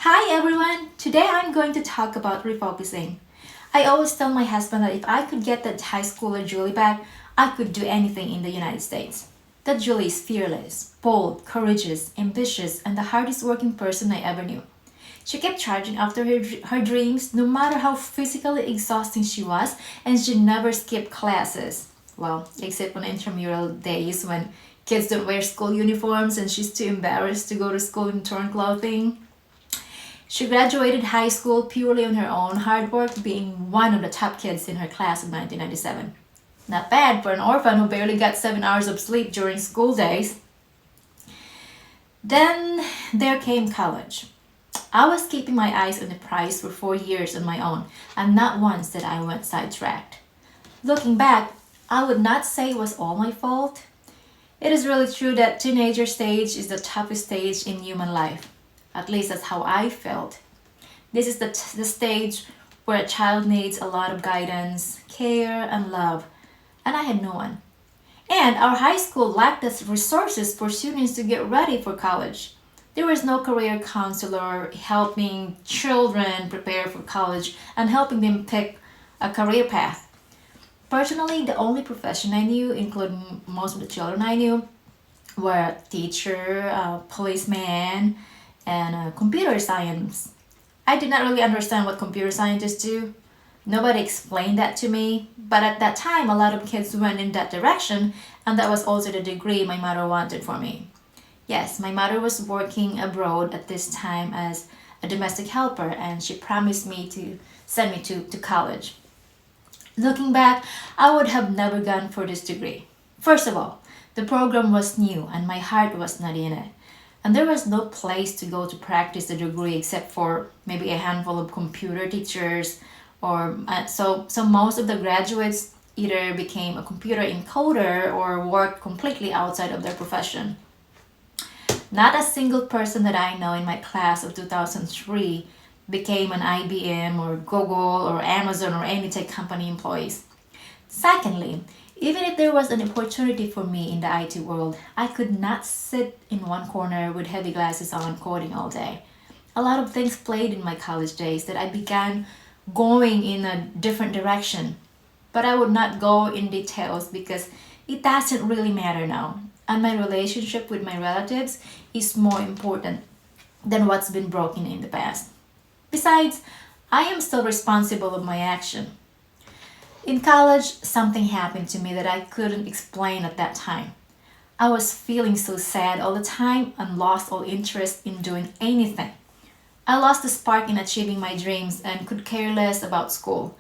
Hi everyone! Today I'm going to talk about refocusing. I always tell my husband that if I could get that high schooler Julie back, I could do anything in the United States. That Julie is fearless, bold, courageous, ambitious, and the hardest working person I ever knew. She kept charging after her dreams no matter how physically exhausting she was, and she never skipped classes. Well, except on intramural days when kids don't wear school uniforms and she's too embarrassed to go to school in torn clothing. She graduated high school purely on her own hard work, being one of the top kids in her class of 1997. Not bad for an orphan who barely got 7 hours of sleep during school days. Then there came college. I was keeping my eyes on the prize for 4 years on my own, and not once did I went sidetracked. Looking back, I would not say it was all my fault. It is really true that teenager stage is the toughest stage in human life. At least that's how I felt. This is the stage where a child needs a lot of guidance, care, and love, and I had no one. And our high school lacked the resources for students to get ready for college. There was no career counselor helping children prepare for college and helping them pick a career path. Personally, the only profession I knew, including most of the children I knew, were teacher, policeman, and computer science. I did not really understand what computer scientists do. Nobody explained that to me, but at that time, a lot of kids went in that direction, and that was also the degree my mother wanted for me. Yes, my mother was working abroad at this time as a domestic helper, and she promised me to send me to college. Looking back, I would have never gone for this degree. First of all, the program was new and my heart was not in it. And there was no place to go to practice the degree except for maybe a handful of computer teachers, or so most of the graduates either became a computer encoder or worked completely outside of their profession. Not a single person that I know in my class of 2003 became an IBM or Google or Amazon or any tech company employees. Secondly, even if there was an opportunity for me in the IT world, I could not sit in one corner with heavy glasses on coding all day. A lot of things played in my college days that I began going in a different direction. But I would not go in details because it doesn't really matter now. And my relationship with my relatives is more important than what's been broken in the past. Besides, I am still responsible of my action. In college, something happened to me that I couldn't explain at that time. I was feeling so sad all the time and lost all interest in doing anything. I lost the spark in achieving my dreams and could care less about school.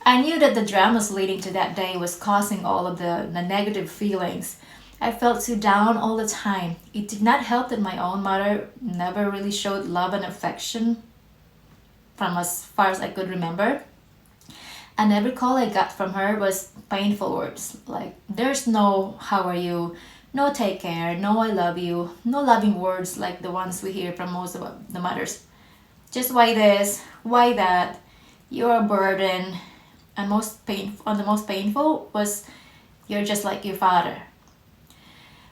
I knew that the dramas leading to that day was causing all of the negative feelings. I felt so down all the time. It did not help that my own mother never really showed love and affection from as far as I could remember. And every call I got from her was painful words like, there's no how are you, no take care, no I love you, no loving words like the ones we hear from most of the mothers. Just why this, why that, you're a burden. And the most painful was, you're just like your father.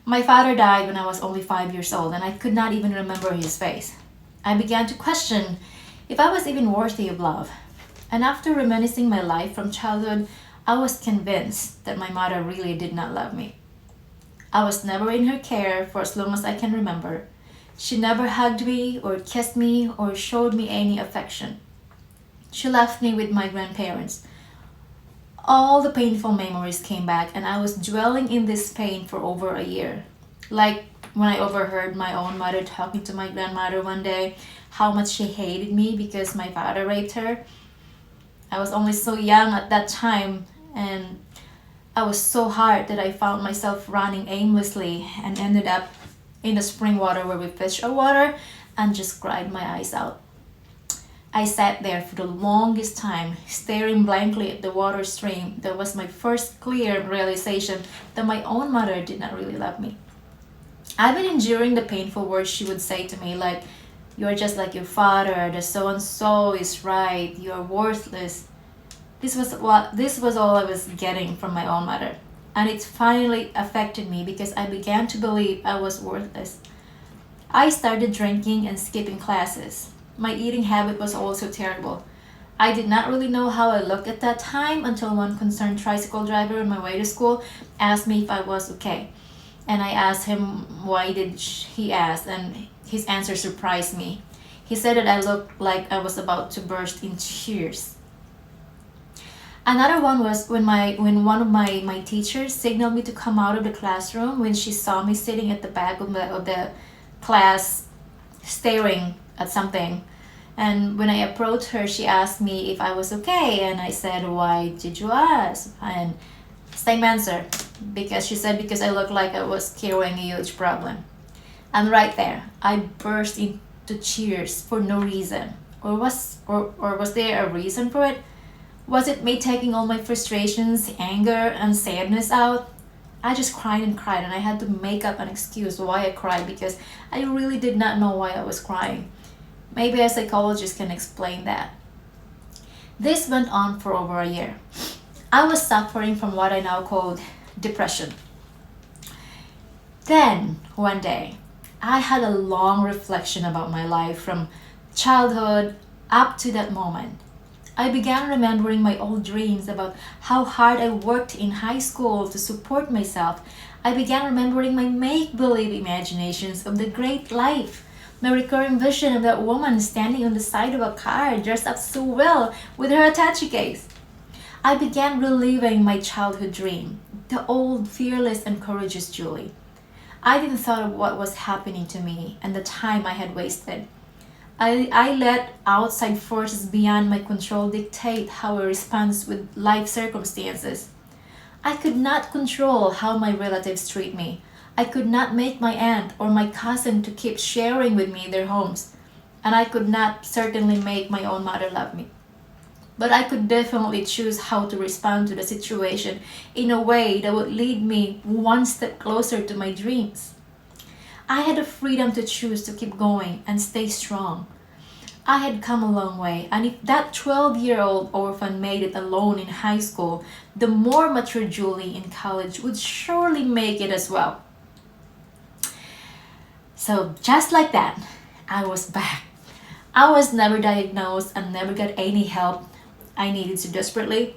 My father died when I was only 5 years old and I could not even remember his face. I began to question if I was even worthy of love. And after reminiscing my life from childhood, I was convinced that my mother really did not love me. I was never in her care for as long as I can remember. She never hugged me or kissed me or showed me any affection. She left me with my grandparents. All the painful memories came back and I was dwelling in this pain for over a year. Like when I overheard my own mother talking to my grandmother one day, how much she hated me because my father raped her. I was only so young at that time and I was so hard that I found myself running aimlessly and ended up in the spring water where we fish our water and just cried my eyes out. I sat there for the longest time, staring blankly at the water stream. That was my first clear realization that my own mother did not really love me. I've been enduring the painful words she would say to me like, you're just like your father, the so-and-so is right, you're worthless. This was all I was getting from my own mother. And it finally affected me because I began to believe I was worthless. I started drinking and skipping classes. My eating habit was also terrible. I did not really know how I looked at that time until one concerned tricycle driver on my way to school asked me if I was okay. And I asked him why did he ask, and his answer surprised me. He said that I looked like I was about to burst in tears. Another one was when one of my teachers signaled me to come out of the classroom when she saw me sitting at the back of the class staring at something. And when I approached her, she asked me if I was okay, and I said, "Why did you ask?" And same answer, because she said because I looked like I was carrying a huge problem. And right there, I burst into tears for no reason. Or was there a reason for it? Was it me taking all my frustrations, anger, and sadness out? I just cried and cried, and I had to make up an excuse why I cried because I really did not know why I was crying. Maybe a psychologist can explain that. This went on for over a year. I was suffering from what I now called depression. Then, one day, I had a long reflection about my life from childhood up to that moment. I began remembering my old dreams about how hard I worked in high school to support myself. I began remembering my make believe imaginations of the great life, my recurring vision of that woman standing on the side of a car dressed up so well with her attache case. I began reliving my childhood dream, the old, fearless, and courageous Julie. I didn't thought of what was happening to me and the time I had wasted. I let outside forces beyond my control dictate how I respond with life circumstances. I could not control how my relatives treat me. I could not make my aunt or my cousin to keep sharing with me their homes. And I could not certainly make my own mother love me. But I could definitely choose how to respond to the situation in a way that would lead me one step closer to my dreams. I had the freedom to choose to keep going and stay strong. I had come a long way, and if that 12-year-old orphan made it alone in high school, the more mature Julie in college would surely make it as well. So, just like that, I was back. I was never diagnosed and never got any help I needed so desperately.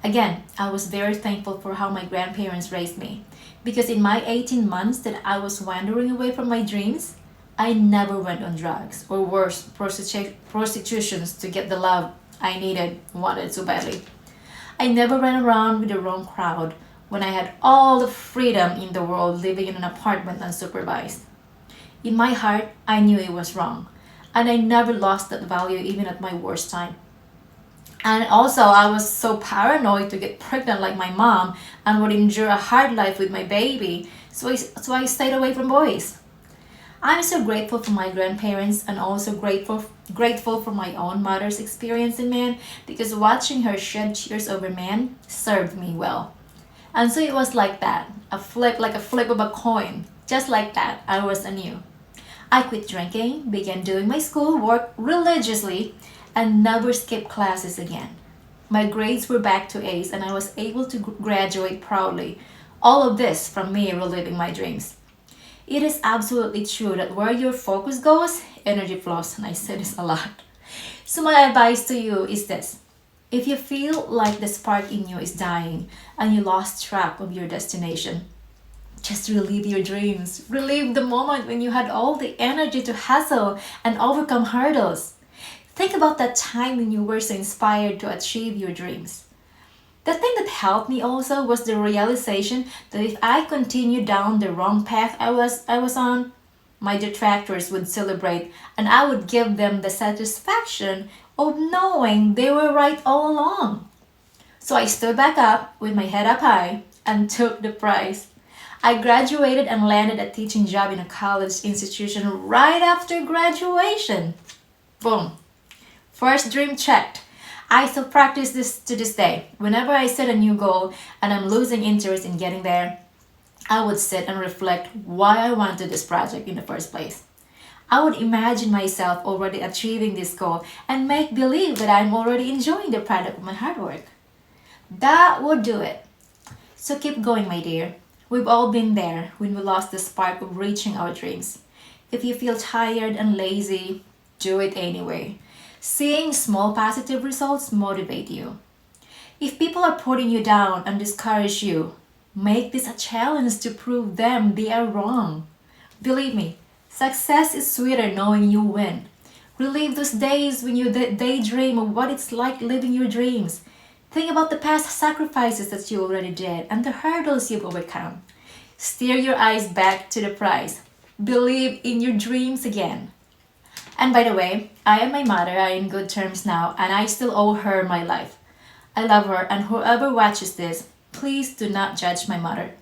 Again, I was very thankful for how my grandparents raised me, because in my 18 months that I was wandering away from my dreams, I never went on drugs or worse, prostitutions to get the love I wanted so badly. I never ran around with the wrong crowd when I had all the freedom in the world living in an apartment unsupervised. In my heart, I knew it was wrong, and I never lost that value even at my worst time. And also, I was so paranoid to get pregnant like my mom and would endure a hard life with my baby, so I stayed away from boys. I'm so grateful for my grandparents and also grateful for my own mother's experience in men because watching her shed tears over men served me well. And so it was like that, like a flip of a coin. Just like that, I was anew. I quit drinking, began doing my schoolwork religiously, and never skipped classes again. My grades were back to A's and I was able to graduate proudly. All of this from me reliving my dreams. It is absolutely true that where your focus goes, energy flows, and I say this a lot. So my advice to you is this. If you feel like the spark in you is dying and you lost track of your destination, just relive your dreams. Relive the moment when you had all the energy to hustle and overcome hurdles. Think about that time when you were so inspired to achieve your dreams. The thing that helped me also was the realization that if I continued down the wrong path I was on, my detractors would celebrate and I would give them the satisfaction of knowing they were right all along. So I stood back up with my head up high and took the prize. I graduated and landed a teaching job in a college institution right after graduation. Boom. First dream checked. I still practice this to this day. Whenever I set a new goal and I'm losing interest in getting there, I would sit and reflect why I wanted this project in the first place. I would imagine myself already achieving this goal and make believe that I'm already enjoying the product of my hard work. That would do it. So keep going, my dear. We've all been there when we lost the spark of reaching our dreams. If you feel tired and lazy, do it anyway. Seeing small positive results motivate you. If people are putting you down and discourage you, make this a challenge to prove them they are wrong. Believe me, success is sweeter knowing you win. Relive those days when you daydream of what it's like living your dreams. Think about the past sacrifices that you already did and the hurdles you've overcome. Steer your eyes back to the prize. Believe in your dreams again. And by the way, I and my mother are in good terms now, and I still owe her my life. I love her, and whoever watches this, please do not judge my mother.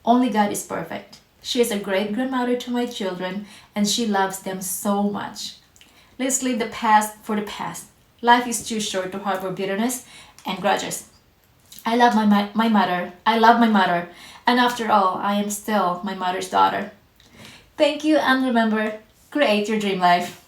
Only God is perfect. She is a great grandmother to my children, and she loves them so much. Let's leave the past for the past. Life is too short to harbor bitterness and grudges. I love my mother. I love my mother. And after all, I am still my mother's daughter. Thank you, and remember, create your dream life.